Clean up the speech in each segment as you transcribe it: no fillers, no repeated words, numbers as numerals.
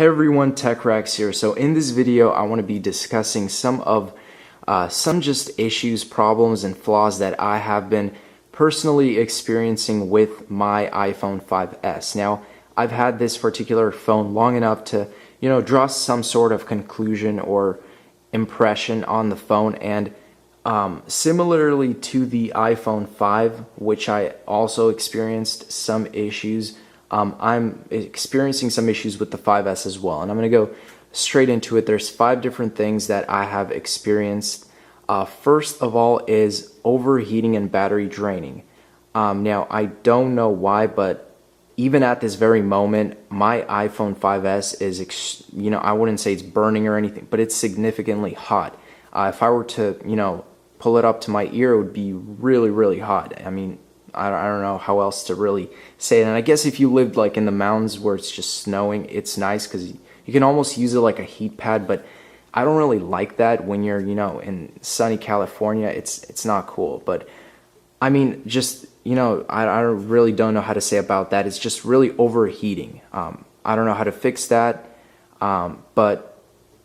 Hey everyone, TechRax here. So in this video, I want to be discussing some just issues, problems, and flaws that I have been personally experiencing with my iPhone 5S. Now, I've had this particular phone long enough to, draw some sort of conclusion or impression on the phone, and similarly to the iPhone 5, which I also experienced some issues. I'm experiencing some issues with the 5S as well, and I'm going to go straight into it. There's 5 different things that I have experienced. First of all is overheating and battery draining. Now, I don't know why, but even at this very moment, my iPhone 5S is, I wouldn't say it's burning or anything, but it's significantly hot. If I were to, pull it up to my ear, it would be really, really hot. I mean, I don't know how else to really say it. And I guess if you lived like in the mountains where it's just snowing, it's nice because you can almost use it like a heat pad, but I don't really like that when you're, in sunny California. It's not cool. But I mean, just, I really don't know how to say about that. It's just really overheating. I don't know how to fix that. But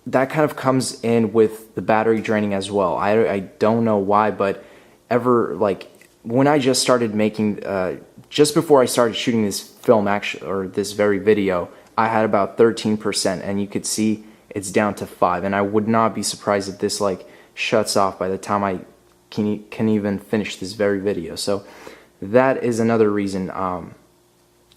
that kind of comes in with the battery draining as well. I don't know why, but when I just started making, just before I started shooting this film, or this very video, I had about 13%, and you could see it's down to 5. And I would not be surprised if this shuts off by the time I can even finish this very video. So that is another reason, or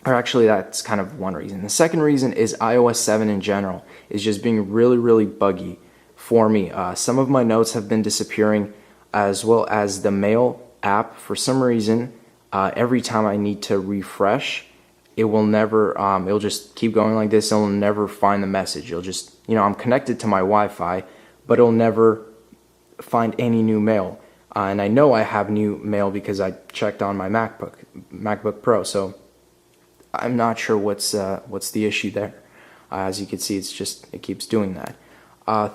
actually that's kind of one reason. The second reason is iOS 7 in general is just being really, really buggy for me. Some of my notes have been disappearing, as well as the Mail app. For some reason, every time I need to refresh, it will never, it'll just keep going like this. It'll never find the message. It'll just, I'm connected to my Wi-Fi, but it'll never find any new mail. And I know I have new mail because I checked on my MacBook Pro. So I'm not sure what's the issue there. As you can see, it keeps doing that.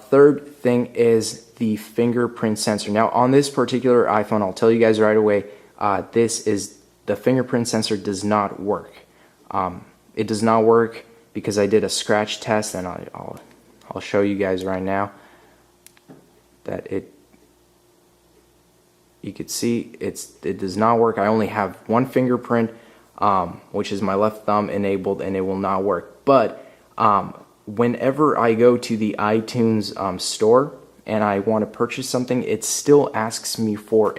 Third thing is the fingerprint sensor. Now, on this particular iPhone, I'll tell you guys right away, the fingerprint sensor does not work. It does not work because I did a scratch test, and I'll show you guys right now that you could see it does not work. I only have one fingerprint, which is my left thumb, enabled, and it will not work. But whenever I go to the iTunes store and I want to purchase something, it still asks me for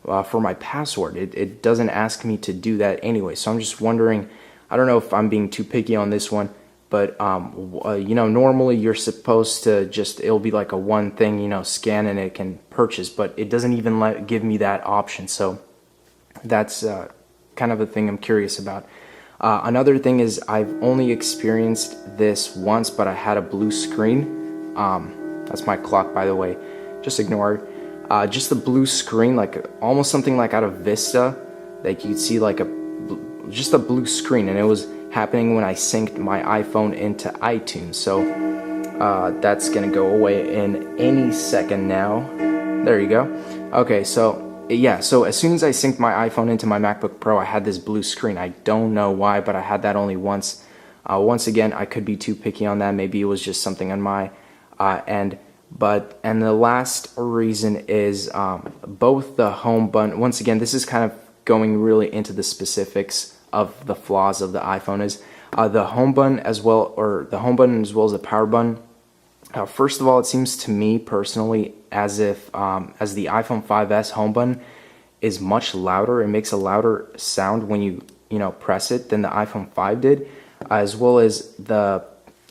my password. It doesn't ask me to do that anyway. So I'm just wondering, I don't know if I'm being too picky on this one, but normally you're supposed to it'll be like a one thing, scan and it can purchase, but it doesn't even give me that option. So that's kind of a thing I'm curious about. Another thing is I've only experienced this once, but I had a blue screen. That's my clock, by the way. Just ignore it. Just the blue screen, almost something like out of Vista. You'd see just a blue screen, and it was happening when I synced my iPhone into iTunes. So that's gonna go away in any second now. There you go. Okay, so yeah, so as soon as I synced my iPhone into my MacBook Pro, I had this blue screen. I don't know why, but I had that only once. Once again, I could be too picky on that. Maybe it was just something on my end. And the last reason is both the home button. Once again, this is kind of going really into the specifics of the flaws of the iPhone. Is the home button as well as the power button. First of all, it seems to me personally as if as the iPhone 5S home button is much louder. It makes a louder sound when you press it than the iPhone 5 did, as well as the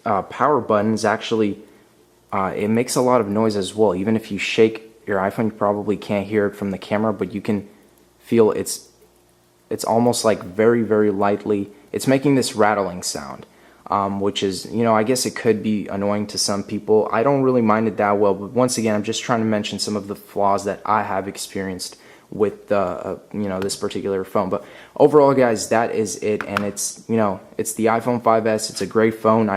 power button is actually it makes a lot of noise as well. Even if you shake your iPhone, you probably can't hear it from the camera, but you can feel it's almost like very, very lightly. It's making this rattling sound. Which is, I guess it could be annoying to some people. I don't really mind it that well, but once again, I'm just trying to mention some of the flaws that I have experienced with this particular phone. But overall, guys, that is it, and it's the iPhone 5S. It's a great phone.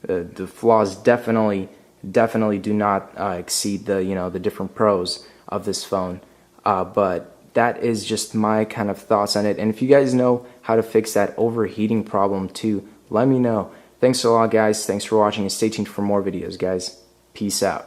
The flaws definitely do not exceed the different pros of this phone. But that is just my kind of thoughts on it. And if you guys know how to fix that overheating problem too, let me know. Thanks a lot, guys. Thanks for watching, and stay tuned for more videos, guys. Peace out.